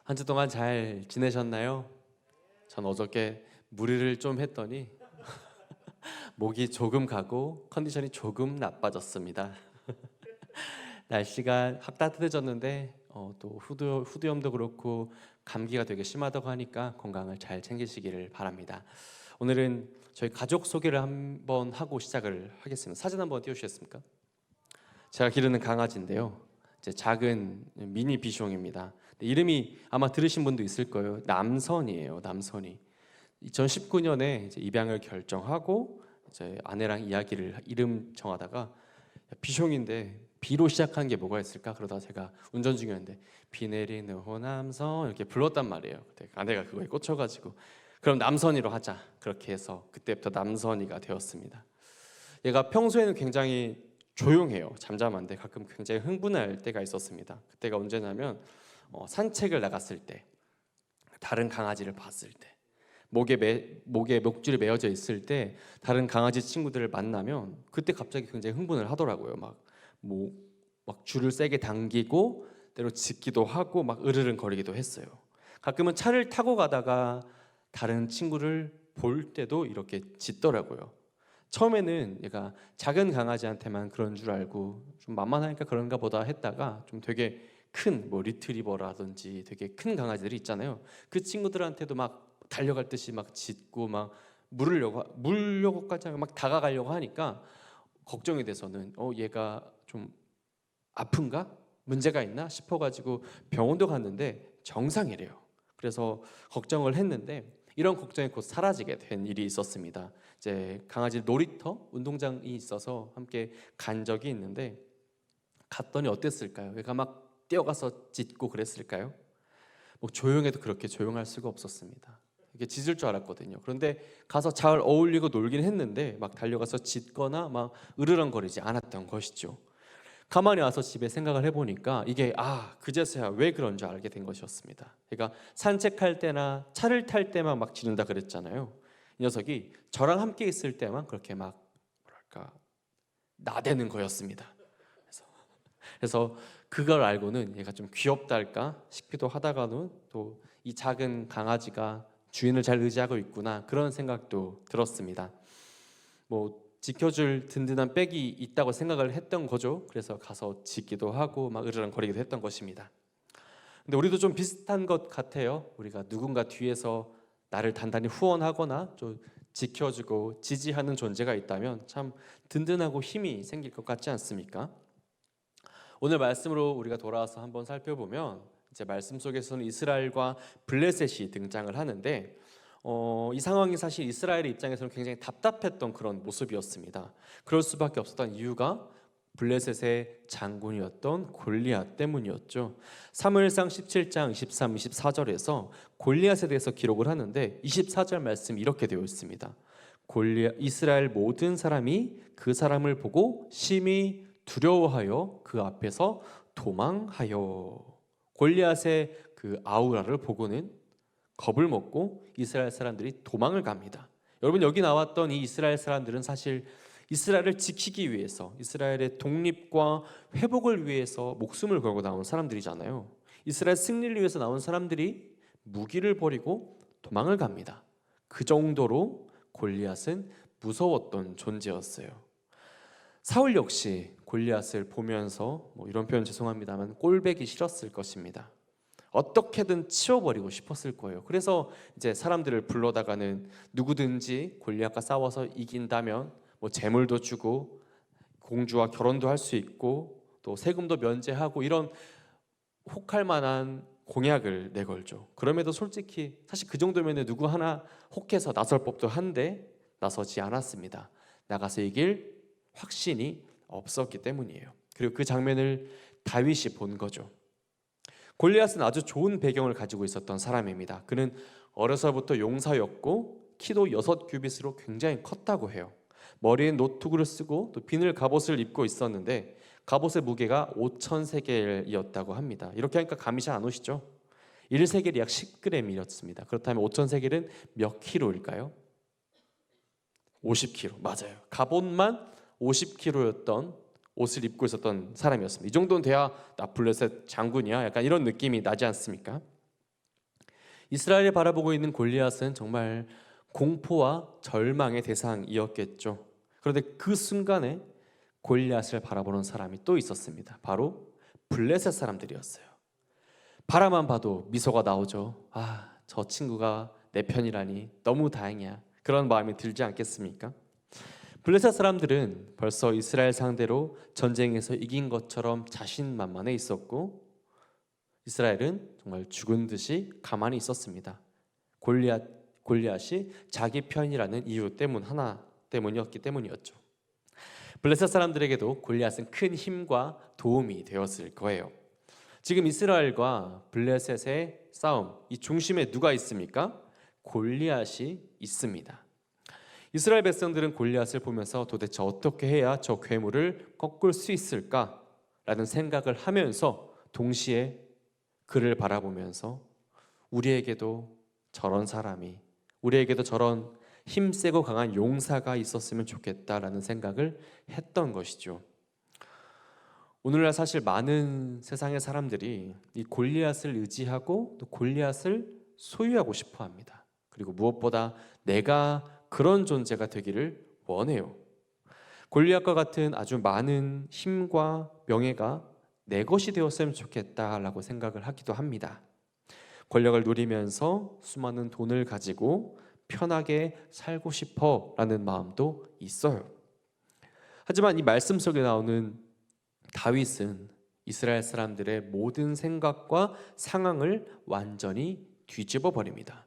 한 주 동안 잘 지내셨나요? 전 어저께 무리를 좀 했더니 목이 조금 가고 컨디션이 조금 나빠졌습니다. 날씨가 확 따뜻해졌는데 또 후두염도 그렇고 감기가 되게 심하다고 하니까 건강을 잘 챙기시기를 바랍니다. 오늘은 저희 가족 소개를 한번 하고 시작을 하겠습니다. 사진 한번 띄워주시겠습니까? 제가 기르는 강아지인데요. 이제 작은 미니 비숑입니다. 이름이 아마 들으신 분도 있을 거예요. 남선이에요. 남선이. 2019년에 이제 입양을 결정하고 이제 아내랑 이름 정하다가 비숑인데 비로 시작한 게 뭐가 있을까? 그러다 제가 운전 중이었는데 비 내리는 호남선 이렇게 불렀단 말이에요. 그때 아내가 그거에 꽂혀가지고 그럼 남선이로 하자. 그렇게 해서 그때부터 남선이가 되었습니다. 얘가 평소에는 굉장히 조용해요. 잠잠한데 가끔 굉장히 흥분할 때가 있었습니다. 그때가 언제냐면 산책을 나갔을 때, 다른 강아지를 봤을 때, 목에 목줄이 메어져 있을 때 다른 강아지 친구들을 만나면 그때 갑자기 굉장히 흥분을 하더라고요. 막 줄을 세게 당기고 때로 짖기도 하고 막 으르렁거리기도 했어요. 가끔은 차를 타고 가다가 다른 친구를 볼 때도 이렇게 짖더라고요. 처음에는 얘가 작은 강아지한테만 그런 줄 알고 좀 만만하니까 그런가 보다 했다가 좀 되게 큰 리트리버라든지 되게 큰 강아지들이 있잖아요. 그 친구들한테도 막 달려갈 듯이 막 짖고 막 물려고까지 막 다가가려고 하니까 걱정이 돼서는 얘가 좀 아픈가? 문제가 있나 싶어가지고 병원도 갔는데 정상이래요. 그래서 걱정을 했는데 이런 걱정이 곧 사라지게 된 일이 있었습니다. 이제 강아지 놀이터 운동장이 있어서 함께 간 적이 있는데 갔더니 어땠을까요? 얘가 막 뛰어가서 짖고 그랬을까요? 뭐 조용해도 그렇게 조용할 수가 없었습니다. 이게 짖을 줄 알았거든요. 그런데 가서 잘 어울리고 놀긴 했는데 막 달려가서 짖거나 막 으르렁거리지 않았던 것이죠. 가만히 와서 집에 생각을 해보니까 이게 그제서야 왜 그런 줄 알게 된 것이었습니다. 그러니까 산책할 때나 차를 탈 때만 막 짖는다 그랬잖아요. 이 녀석이 저랑 함께 있을 때만 그렇게 막 나대는 거였습니다. 그래서 그걸 알고는 얘가 좀 귀엽다 할까 싶기도 하다가는 또 이 작은 강아지가 주인을 잘 의지하고 있구나 그런 생각도 들었습니다. 지켜줄 든든한 백이 있다고 생각을 했던 거죠. 그래서 가서 짖기도 하고 막 으르렁거리기도 했던 것입니다. 근데 우리도 좀 비슷한 것 같아요. 우리가 누군가 뒤에서 나를 단단히 후원하거나 좀 지켜주고 지지하는 존재가 있다면 참 든든하고 힘이 생길 것 같지 않습니까? 오늘 말씀으로 우리가 돌아와서 한번 살펴보면 이제 말씀 속에서는 이스라엘과 블레셋이 등장을 하는데 이 상황이 사실 이스라엘의 입장에서는 굉장히 답답했던 그런 모습이었습니다. 그럴 수밖에 없었던 이유가 블레셋의 장군이었던 골리앗 때문이었죠. 사무엘상 17장 23, 24절에서 골리앗에 대해서 기록을 하는데 24절 말씀 이렇게 되어 있습니다. 이스라엘 모든 사람이 그 사람을 보고 심히 두려워하여 그 앞에서 도망하여. 골리앗의 그 아우라를 보고는 겁을 먹고 이스라엘 사람들이 도망을 갑니다. 여러분, 여기 나왔던 이 이스라엘 사람들은 사실 이스라엘을 지키기 위해서, 이스라엘의 독립과 회복을 위해서 목숨을 걸고 나온 사람들이잖아요. 이스라엘 승리를 위해서 나온 사람들이 무기를 버리고 도망을 갑니다. 그 정도로 골리앗은 무서웠던 존재였어요. 사울 역시 골리앗을 보면서 이런 표현 죄송합니다만 꼴배기 싫었을 것입니다. 어떻게든 치워버리고 싶었을 거예요. 그래서 이제 사람들을 불러다가는 누구든지 골리앗과 싸워서 이긴다면 재물도 주고 공주와 결혼도 할 수 있고 또 세금도 면제하고 이런 혹할 만한 공약을 내걸죠. 그럼에도 솔직히 사실 그 정도면 누구 하나 혹해서 나설 법도 한데 나서지 않았습니다. 나가서 이길 확신이 없었기 때문이에요. 그리고 그 장면을 다윗이 본 거죠. 골리앗은 아주 좋은 배경을 가지고 있었던 사람입니다. 그는 어려서부터 용사였고 키도 6규빗으로 굉장히 컸다고 해요. 머리엔 노트구를 쓰고 또 비늘 갑옷을 입고 있었는데 갑옷의 무게가 5,000세겔이었다고 합니다. 이렇게 하니까 감이 잘 안 오시죠? 1세겔이 약 10g이었습니다. 그렇다면 5,000세겔은 몇 킬로일까요? 50kg. 맞아요. 갑옷만 50kg였던 옷을 입고 있었던 사람이었습니다. 이 정도는 돼야 나 블레셋 장군이야. 약간 이런 느낌이 나지 않습니까? 이스라엘을 바라보고 있는 골리앗은 정말 공포와 절망의 대상이었겠죠. 그런데 그 순간에 골리앗을 바라보는 사람이 또 있었습니다. 바로 블레셋 사람들이었어요. 바라만 봐도 미소가 나오죠. 아, 저 친구가 내 편이라니 너무 다행이야. 그런 마음이 들지 않겠습니까? 블레셋 사람들은 벌써 이스라엘 상대로 전쟁에서 이긴 것처럼 자신만만해 있었고, 이스라엘은 정말 죽은 듯이 가만히 있었습니다. 골리앗이 자기 편이라는 이유 때문이었기 때문이었죠. 블레셋 사람들에게도 골리앗은 큰 힘과 도움이 되었을 거예요. 지금 이스라엘과 블레셋의 싸움, 이 중심에 누가 있습니까? 골리앗이 있습니다. 이스라엘 백성들은 골리앗을 보면서 도대체 어떻게 해야 저 괴물을 꺾을 수 있을까라는 생각을 하면서 동시에 그를 바라보면서 우리에게도 저런 사람이, 우리에게도 저런 힘세고 강한 용사가 있었으면 좋겠다라는 생각을 했던 것이죠. 오늘날 사실 많은 세상의 사람들이 이 골리앗을 의지하고 또 골리앗을 소유하고 싶어 합니다. 그리고 무엇보다 내가 그런 존재가 되기를 원해요. 골리앗과 같은 아주 많은 힘과 명예가 내 것이 되었으면 좋겠다라고 생각을 하기도 합니다. 권력을 누리면서 수많은 돈을 가지고 편하게 살고 싶어라는 마음도 있어요. 하지만 이 말씀 속에 나오는 다윗은 이스라엘 사람들의 모든 생각과 상황을 완전히 뒤집어 버립니다.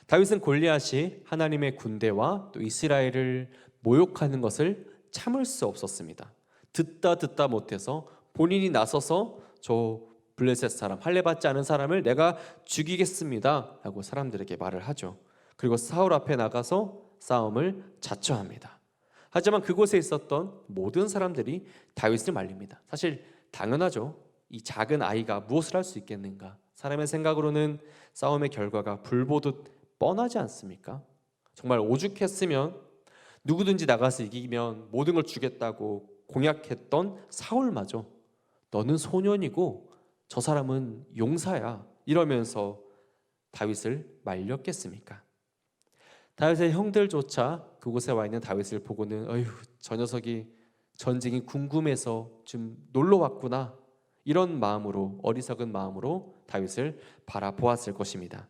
다윗은 골리앗이 하나님의 군대와 또 이스라엘을 모욕하는 것을 참을 수 없었습니다. 듣다 못해서 본인이 나서서 저 블레셋 사람, 할례받지 않은 사람을 내가 죽이겠습니다 라고 사람들에게 말을 하죠. 그리고 사울 앞에 나가서 싸움을 자처합니다. 하지만 그곳에 있었던 모든 사람들이 다윗을 말립니다. 사실 당연하죠. 이 작은 아이가 무엇을 할 수 있겠는가? 사람의 생각으로는 싸움의 결과가 불보듯 뻔하지 않습니까? 정말 오죽했으면 누구든지 나가서 이기면 모든 걸 주겠다고 공약했던 사울마저 너는 소년이고 저 사람은 용사야 이러면서 다윗을 말렸겠습니까? 다윗의 형들조차 그곳에 와 있는 다윗을 보고는 어휴, 저 녀석이 전쟁이 궁금해서 좀 놀러 왔구나, 이런 마음으로, 어리석은 마음으로 다윗을 바라보았을 것입니다.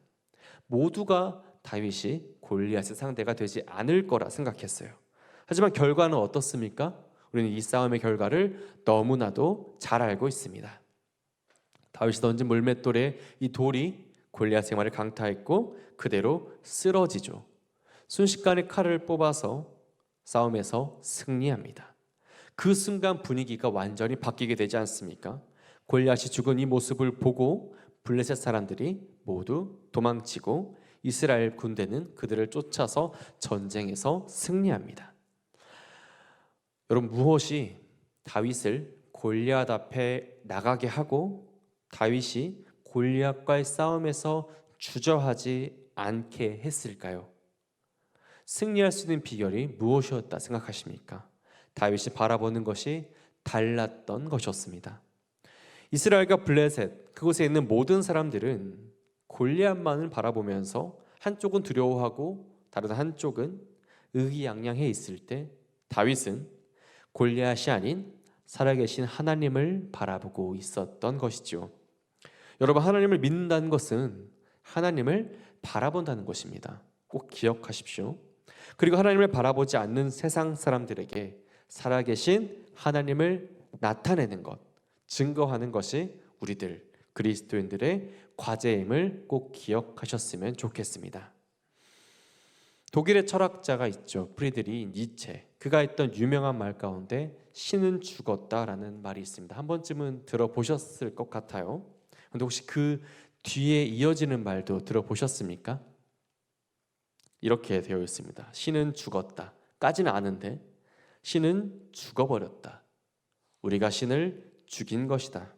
모두가 다윗이 골리앗의 상대가 되지 않을 거라 생각했어요. 하지만 결과는 어떻습니까? 우리는 이 싸움의 결과를 너무나도 잘 알고 있습니다. 다윗이 던진 물맷돌에 이 돌이 골리앗의 말을 강타했고 그대로 쓰러지죠. 순식간에 칼을 뽑아서 싸움에서 승리합니다. 그 순간 분위기가 완전히 바뀌게 되지 않습니까? 골리앗이 죽은 이 모습을 보고 블레셋 사람들이 모두 도망치고 이스라엘 군대는 그들을 쫓아서 전쟁에서 승리합니다. 여러분, 무엇이 다윗을 골리앗 앞에 나가게 하고 다윗이 골리앗과의 싸움에서 주저하지 않게 했을까요? 승리할 수 있는 비결이 무엇이었다 생각하십니까? 다윗이 바라보는 것이 달랐던 것이었습니다. 이스라엘과 블레셋, 그곳에 있는 모든 사람들은 골리앗만을 바라보면서 한쪽은 두려워하고 다른 한쪽은 의기양양해 있을 때 다윗은 골리앗이 아닌 살아계신 하나님을 바라보고 있었던 것이죠. 여러분, 하나님을 믿는다는 것은 하나님을 바라본다는 것입니다. 꼭 기억하십시오. 그리고 하나님을 바라보지 않는 세상 사람들에게 살아계신 하나님을 나타내는 것, 증거하는 것이 우리들 그리스도인들의 과제임을 꼭 기억하셨으면 좋겠습니다. 독일의 철학자가 있죠. 프리드리히 니체. 그가 했던 유명한 말 가운데 신은 죽었다라는 말이 있습니다. 한 번쯤은 들어보셨을 것 같아요. 그런데 혹시 그 뒤에 이어지는 말도 들어보셨습니까? 이렇게 되어 있습니다. 신은 죽었다 까지는 아는데 신은 죽어버렸다. 우리가 신을 죽인 것이다.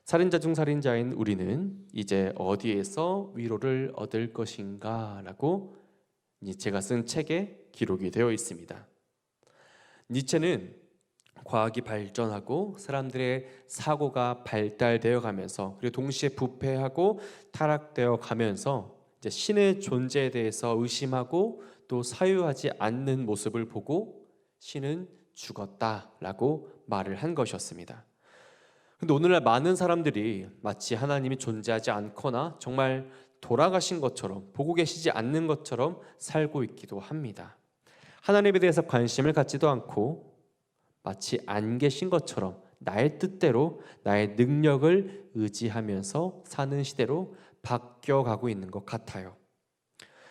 살인자 중 살인자인 우리는 이제 어디에서 위로를 얻을 것인가? 라고 니체가 쓴 책에 기록이 되어 있습니다. 니체는 과학이 발전하고 사람들의 사고가 발달되어 가면서, 그리고 동시에 부패하고 타락되어 가면서 이제 신의 존재에 대해서 의심하고 또 사유하지 않는 모습을 보고 신은 죽었다라고 말을 한 것이었습니다. 근데 오늘날 많은 사람들이 마치 하나님이 존재하지 않거나 정말 돌아가신 것처럼, 보고 계시지 않는 것처럼 살고 있기도 합니다. 하나님에 대해서 관심을 갖지도 않고 마치 안 계신 것처럼 나의 뜻대로 나의 능력을 의지하면서 사는 시대로 바뀌어가고 있는 것 같아요.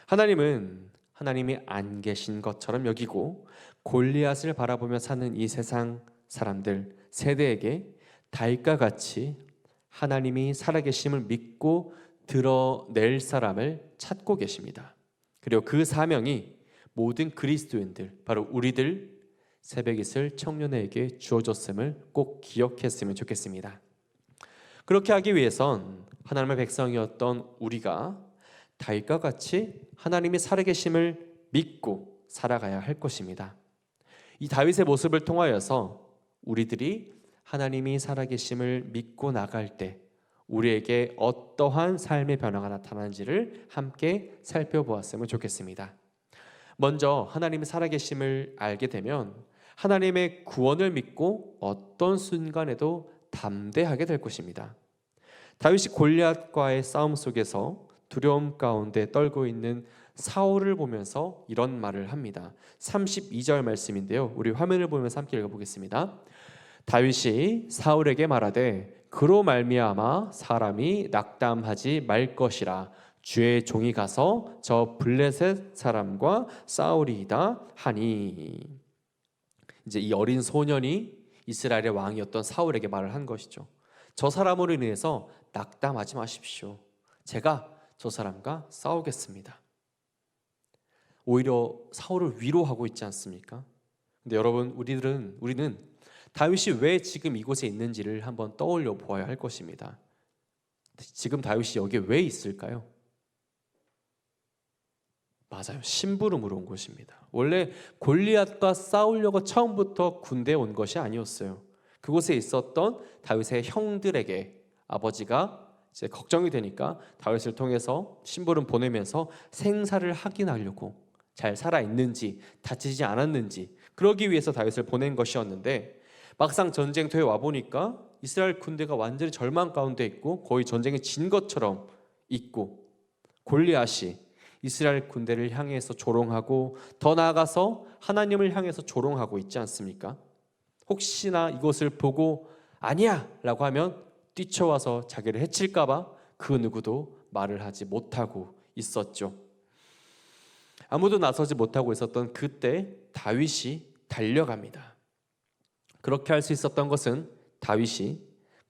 하나님은 하나님이 안 계신 것처럼 여기고 골리앗을 바라보며 사는 이 세상 사람들, 세대에게 다윗과 같이 하나님이 살아계심을 믿고 드러낼 사람을 찾고 계십니다. 그리고 그 사명이 모든 그리스도인들, 바로 우리들 새벽이슬 청년에게 주어졌음을 꼭 기억했으면 좋겠습니다. 그렇게 하기 위해선 하나님의 백성이었던 우리가 다윗과 같이 하나님이 살아계심을 믿고 살아가야 할 것입니다. 이 다윗의 모습을 통하여서 우리들이 하나님이 살아계심을 믿고 나갈 때 우리에게 어떠한 삶의 변화가 나타나는지를 함께 살펴보았으면 좋겠습니다. 먼저 하나님이 살아계심을 알게 되면 하나님의 구원을 믿고 어떤 순간에도 담대하게 될 것입니다. 다윗이 골리앗과의 싸움 속에서 두려움 가운데 떨고 있는 사울을 보면서 이런 말을 합니다. 32절 말씀인데요, 우리 화면을 보면서 함께 읽어보겠습니다. 다윗이 사울에게 말하되 그로 말미암아 사람이 낙담하지 말 것이라. 주의 종이 가서 저 블레셋 사람과 싸우리이다 하니. 이제 이 어린 소년이 이스라엘의 왕이었던 사울에게 말을 한 것이죠. 저 사람으로 인해서 낙담하지 마십시오. 제가 저 사람과 싸우겠습니다. 오히려 사울을 위로하고 있지 않습니까? 근데 여러분, 우리는 다윗이 왜 지금 이곳에 있는지를 한번 떠올려 보아야 할 것입니다. 지금 다윗이 여기에 왜 있을까요? 맞아요. 심부름으로 온 것입니다. 원래 골리앗과 싸우려고 처음부터 군대에 온 것이 아니었어요. 그곳에 있었던 다윗의 형들에게 아버지가 이제 걱정이 되니까 다윗을 통해서 심부름 보내면서 생사를 확인하려고 잘 살아있는지 다치지 않았는지 그러기 위해서 다윗을 보낸 것이었는데, 막상 전쟁터에 와보니까 이스라엘 군대가 완전히 절망 가운데 있고 거의 전쟁에 진 것처럼 있고, 골리앗이 이스라엘 군대를 향해서 조롱하고 더 나아가서 하나님을 향해서 조롱하고 있지 않습니까? 혹시나 이것을 보고 아니야 라고 하면 뛰쳐와서 자기를 해칠까 봐 그 누구도 말을 하지 못하고 있었죠. 아무도 나서지 못하고 있었던 그때 다윗이 달려갑니다. 그렇게 할 수 있었던 것은 다윗이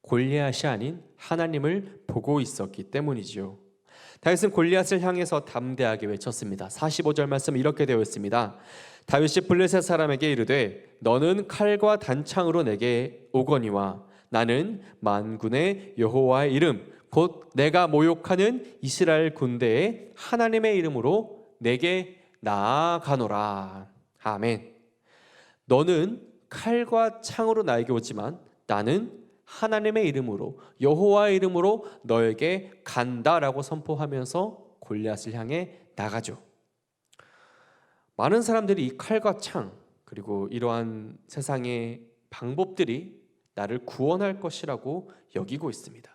골리앗이 아닌 하나님을 보고 있었기 때문이지요. 다윗은 골리앗을 향해서 담대하게 외쳤습니다. 45절 말씀 이렇게 되어 있습니다. 다윗이 블레셋 사람에게 이르되 너는 칼과 단창으로 내게 오거니와 나는 만군의 여호와의 이름 곧 내가 모욕하는 이스라엘 군대의 하나님의 이름으로 내게 나아가노라. 아멘. 너는 칼과 창으로 나에게 오지만 나는 하나님의 이름으로, 여호와의 이름으로 너에게 간다라고 선포하면서 골리앗을 향해 나가죠. 많은 사람들이 이 칼과 창, 그리고 이러한 세상의 방법들이 나를 구원할 것이라고 여기고 있습니다.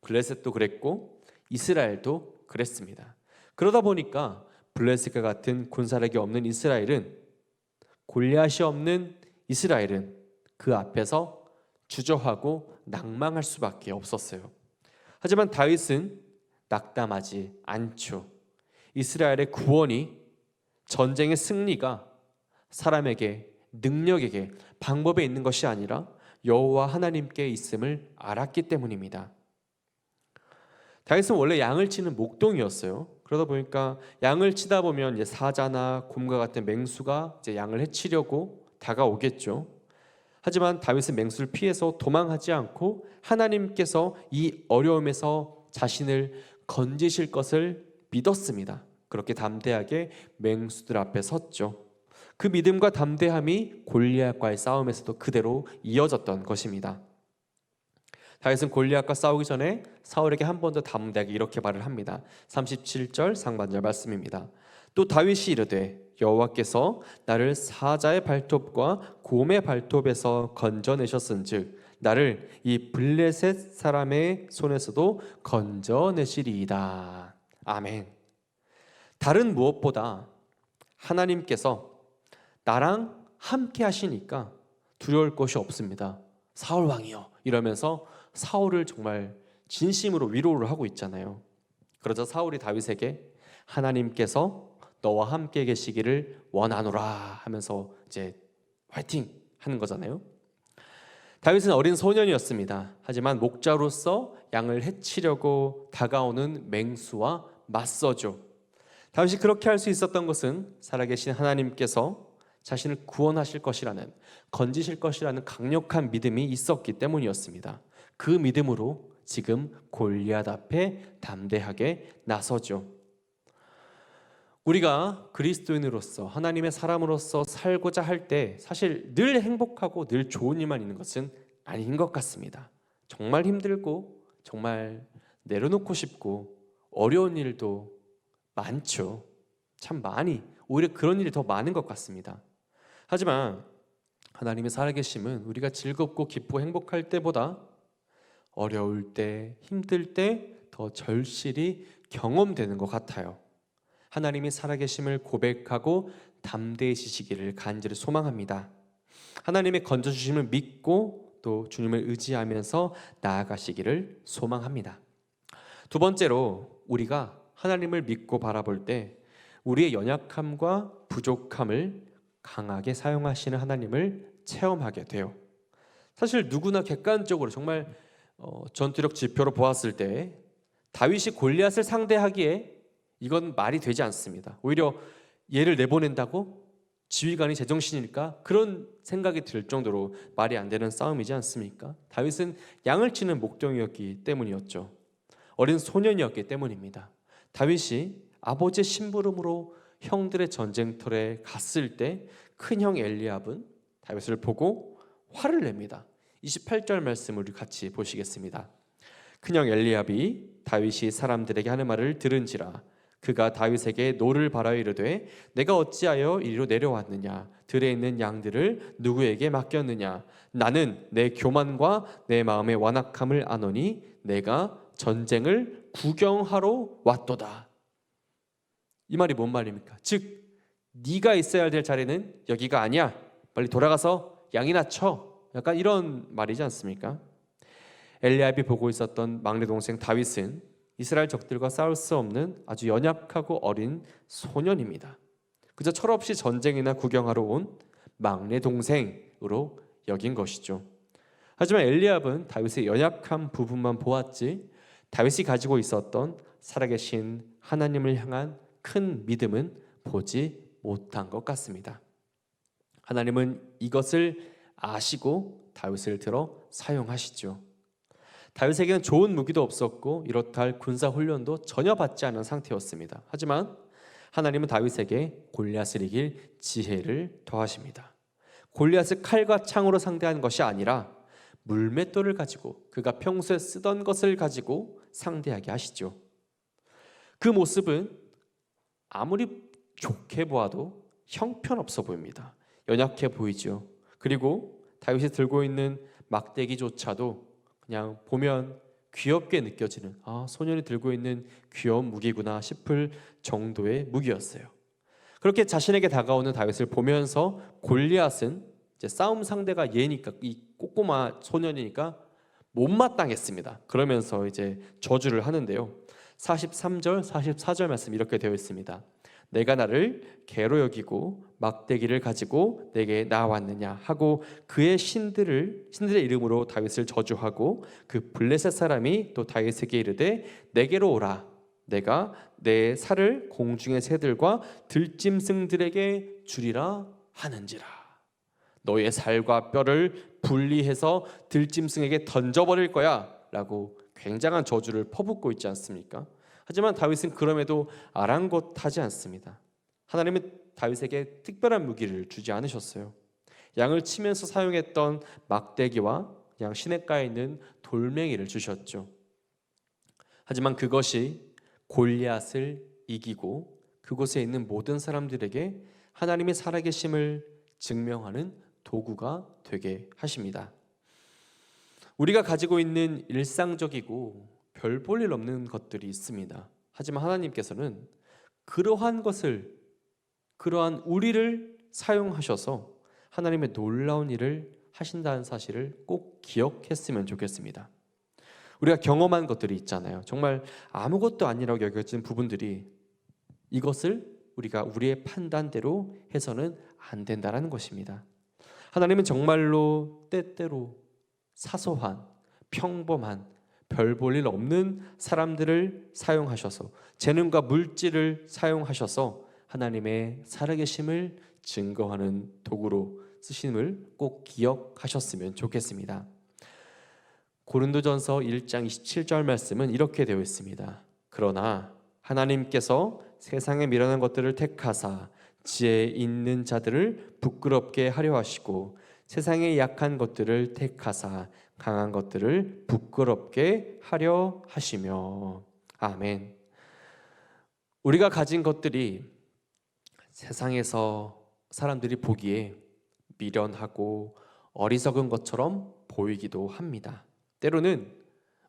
블레셋도 그랬고 이스라엘도 그랬습니다. 그러다 보니까 블레셋과 같은 군사력이 없는 이스라엘은, 골리앗이 없는 이스라엘은 그 앞에서 주저하고 낭망할 수밖에 없었어요. 하지만 다윗은 낙담하지 않죠. 이스라엘의 구원이, 전쟁의 승리가 사람에게, 능력에게, 방법에 있는 것이 아니라 여호와 하나님께 있음을 알았기 때문입니다. 다윗은 원래 양을 치는 목동이었어요. 그러다 보니까 양을 치다 보면 이제 사자나 곰과 같은 맹수가 이제 양을 해치려고 다가오겠죠. 하지만 다윗은 맹수를 피해서 도망하지 않고 하나님께서 이 어려움에서 자신을 건지실 것을 믿었습니다. 그렇게 담대하게 맹수들 앞에 섰죠. 그 믿음과 담대함이 골리앗과의 싸움에서도 그대로 이어졌던 것입니다. 다윗은 골리앗과 싸우기 전에 사울에게 한 번 더 담대하게 이렇게 말을 합니다. 37절 상반절 말씀입니다. 또 다윗이 이르되 여호와께서 나를 사자의 발톱과 곰의 발톱에서 건져내셨은즉 나를 이 블레셋 사람의 손에서도 건져내시리이다. 아멘. 다른 무엇보다 하나님께서 나랑 함께 하시니까 두려울 것이 없습니다. 사울 왕이여 이러면서 사울을 정말 진심으로 위로를 하고 있잖아요. 그러자 사울이 다윗에게 하나님께서 너와 함께 계시기를 원하노라 하면서 이제 화이팅 하는 거잖아요. 다윗은 어린 소년이었습니다. 하지만 목자로서 양을 해치려고 다가오는 맹수와 맞서죠. 다윗이 그렇게 할 수 있었던 것은 살아계신 하나님께서 자신을 구원하실 것이라는, 건지실 것이라는 강력한 믿음이 있었기 때문이었습니다. 그 믿음으로 지금 골리앗 앞에 담대하게 나서죠. 우리가 그리스도인으로서 하나님의 사람으로서 살고자 할 때 사실 늘 행복하고 늘 좋은 일만 있는 것은 아닌 것 같습니다. 정말 힘들고 정말 내려놓고 싶고 어려운 일도 많죠. 참 많이, 오히려 그런 일이 더 많은 것 같습니다. 하지만 하나님의 살아계심은 우리가 즐겁고 기쁘고 행복할 때보다 어려울 때, 힘들 때 더 절실히 경험되는 것 같아요. 하나님이 살아계심을 고백하고 담대히 지시기를 간절히 소망합니다. 하나님의 건져주심을 믿고 또 주님을 의지하면서 나아가시기를 소망합니다. 두 번째로 우리가 하나님을 믿고 바라볼 때 우리의 연약함과 부족함을 강하게 사용하시는 하나님을 체험하게 돼요. 사실 누구나 객관적으로 정말 전투력 지표로 보았을 때 다윗이 골리앗을 상대하기에 이건 말이 되지 않습니다. 오히려 얘를 내보낸다고? 지휘관이 제정신일까? 그런 생각이 들 정도로 말이 안 되는 싸움이지 않습니까? 다윗은 양을 치는 목동이었기 때문이었죠. 어린 소년이었기 때문입니다. 다윗이 아버지의 심부름으로 형들의 전쟁터에 갔을 때 큰형 엘리압은 다윗을 보고 화를 냅니다. 28절 말씀을 같이 보시겠습니다. 큰형 엘리압이 다윗이 사람들에게 하는 말을 들은지라 그가 다윗에게 노를 바라여 이르되 내가 어찌하여 이리로 내려왔느냐 들에 있는 양들을 누구에게 맡겼느냐 나는 내 교만과 내 마음의 완악함을 아노니 내가 전쟁을 구경하러 왔도다. 이 말이 뭔 말입니까? 즉 네가 있어야 될 자리는 여기가 아니야. 빨리 돌아가서 양이나 쳐. 약간 이런 말이지 않습니까? 엘리압이 보고 있었던 막내 동생 다윗은 이스라엘 적들과 싸울 수 없는 아주 연약하고 어린 소년입니다. 그저 철없이 전쟁이나 구경하러 온 막내 동생으로 여긴 것이죠. 하지만 엘리압은 다윗의 연약한 부분만 보았지 다윗이 가지고 있었던 살아계신 하나님을 향한 큰 믿음은 보지 못한 것 같습니다. 하나님은 이것을 아시고 다윗을 들어 사용하시죠. 다윗에게는 좋은 무기도 없었고 이렇다 할 군사 훈련도 전혀 받지 않은 상태였습니다. 하지만 하나님은 다윗에게 골리앗을 이길 지혜를 더하십니다. 골리앗을 칼과 창으로 상대하는 것이 아니라 물맷돌을 가지고 그가 평소에 쓰던 것을 가지고 상대하게 하시죠. 그 모습은 아무리 좋게 보아도 형편없어 보입니다. 연약해 보이죠. 그리고 다윗이 들고 있는 막대기조차도 그냥 보면 귀엽게 느껴지는 소년이 들고 있는 귀여운 무기구나 싶을 정도의 무기였어요. 그렇게 자신에게 다가오는 다윗을 보면서 골리앗은 이제 싸움 상대가 얘니까 이 꼬꼬마 소년이니까 못마땅했습니다. 그러면서 이제 저주를 하는데요. 43절, 44절 말씀 이렇게 되어 있습니다. 내가 나를 개로 여기고 막대기를 가지고 내게 나왔느냐 하고 그의 신들의 이름으로 다윗을 저주하고 그 블레셋 사람이 또 다윗에게 이르되 내게로 오라 내가 내 살을 공중의 새들과 들짐승들에게 주리라 하는지라. 너의 살과 뼈를 분리해서 들짐승에게 던져버릴 거야 라고 굉장한 저주를 퍼붓고 있지 않습니까? 하지만 다윗은 그럼에도 아랑곳하지 않습니다. 하나님은 다윗에게 특별한 무기를 주지 않으셨어요. 양을 치면서 사용했던 막대기와 양 시냇가에 있는 돌멩이를 주셨죠. 하지만 그것이 골리앗을 이기고 그곳에 있는 모든 사람들에게 하나님의 살아계심을 증명하는 도구가 되게 하십니다. 우리가 가지고 있는 일상적이고 별 볼 일 없는 것들이 있습니다. 하지만 하나님께서는 그러한 우리를 사용하셔서 하나님의 놀라운 일을 하신다는 사실을 꼭 기억했으면 좋겠습니다. 우리가 경험한 것들이 있잖아요. 정말 아무것도 아니라고 여겨진 부분들이, 이것을 우리가 우리의 판단대로 해서는 안 된다는 것입니다. 하나님은 정말로 때때로 사소한 평범한 별 볼 일 없는 사람들을 사용하셔서, 재능과 물질을 사용하셔서 하나님의 살아계심을 증거하는 도구로 쓰심을 꼭 기억하셨으면 좋겠습니다. 고린도전서 1장 27절 말씀은 이렇게 되어 있습니다. 그러나 하나님께서 세상에 미련한 것들을 택하사 지혜 있는 자들을 부끄럽게 하려 하시고 세상에 약한 것들을 택하사 강한 것들을 부끄럽게 하려 하시며. 아멘. 우리가 가진 것들이 세상에서 사람들이 보기에 미련하고 어리석은 것처럼 보이기도 합니다. 때로는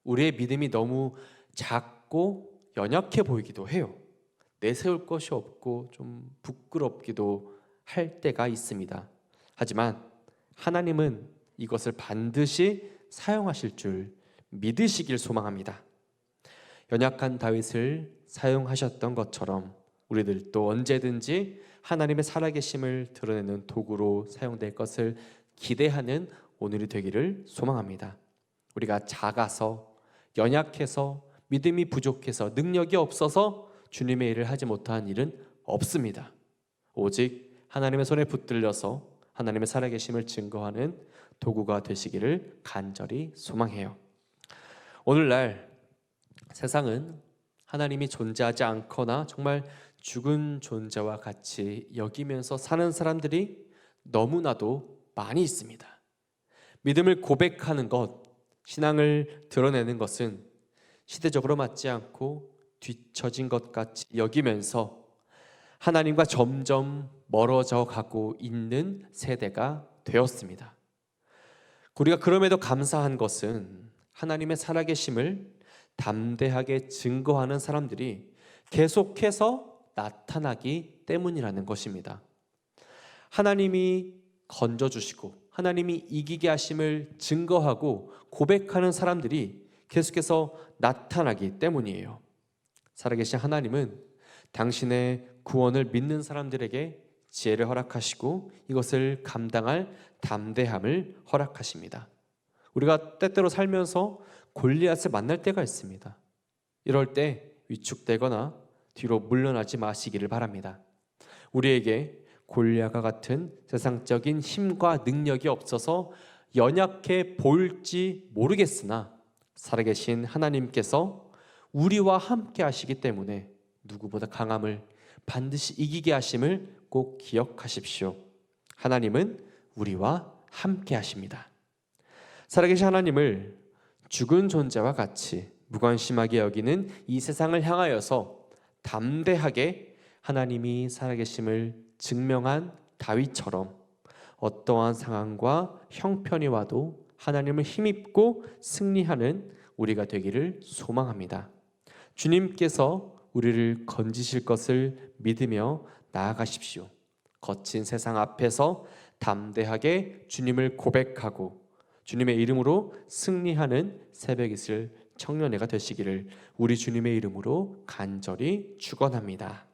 우리의 믿음이 너무 작고 연약해 보이기도 해요. 내세울 것이 없고 좀 부끄럽기도 할 때가 있습니다. 하지만 하나님은 이것을 반드시 사용하실 줄 믿으시길 소망합니다. 연약한 다윗을 사용하셨던 것처럼 우리들도 언제든지 하나님의 살아계심을 드러내는 도구로 사용될 것을 기대하는 오늘이 되기를 소망합니다. 우리가 작아서, 연약해서, 믿음이 부족해서, 능력이 없어서 주님의 일을 하지 못한 일은 없습니다. 오직 하나님의 손에 붙들려서 하나님의 살아계심을 증거하는 도구가 되시기를 간절히 소망해요. 오늘날 세상은 하나님이 존재하지 않거나 정말 죽은 존재와 같이 여기면서 사는 사람들이 너무나도 많이 있습니다. 믿음을 고백하는 것, 신앙을 드러내는 것은 시대적으로 맞지 않고 뒤처진 것 같이 여기면서 하나님과 점점 멀어져 가고 있는 세대가 되었습니다. 우리가 그럼에도 감사한 것은 하나님의 살아계심을 담대하게 증거하는 사람들이 계속해서 나타나기 때문이라는 것입니다. 하나님이 건져주시고 하나님이 이기게 하심을 증거하고 고백하는 사람들이 계속해서 나타나기 때문이에요. 살아계신 하나님은 당신의 구원을 믿는 사람들에게 지혜를 허락하시고 이것을 감당할 담대함을 허락하십니다. 우리가 때때로 살면서 골리앗을 만날 때가 있습니다. 이럴 때 위축되거나 뒤로 물러나지 마시기를 바랍니다. 우리에게 골리앗과 같은 세상적인 힘과 능력이 없어서 연약해 보일지 모르겠으나 살아계신 하나님께서 우리와 함께 하시기 때문에 누구보다 강함을 반드시 이기게 하심을 꼭 기억하십시오. 하나님은 우리와 함께 하십니다. 살아계신 하나님을 죽은 존재와 같이 무관심하게 여기는 이 세상을 향하여서 담대하게 하나님이 살아계심을 증명한 다윗처럼 어떠한 상황과 형편이 와도 하나님을 힘입고 승리하는 우리가 되기를 소망합니다. 주님께서 우리를 건지실 것을 믿으며 나아가십시오. 거친 세상 앞에서 담대하게 주님을 고백하고 주님의 이름으로 승리하는 새벽 이슬 청년회가 되시기를 우리 주님의 이름으로 간절히 축원합니다.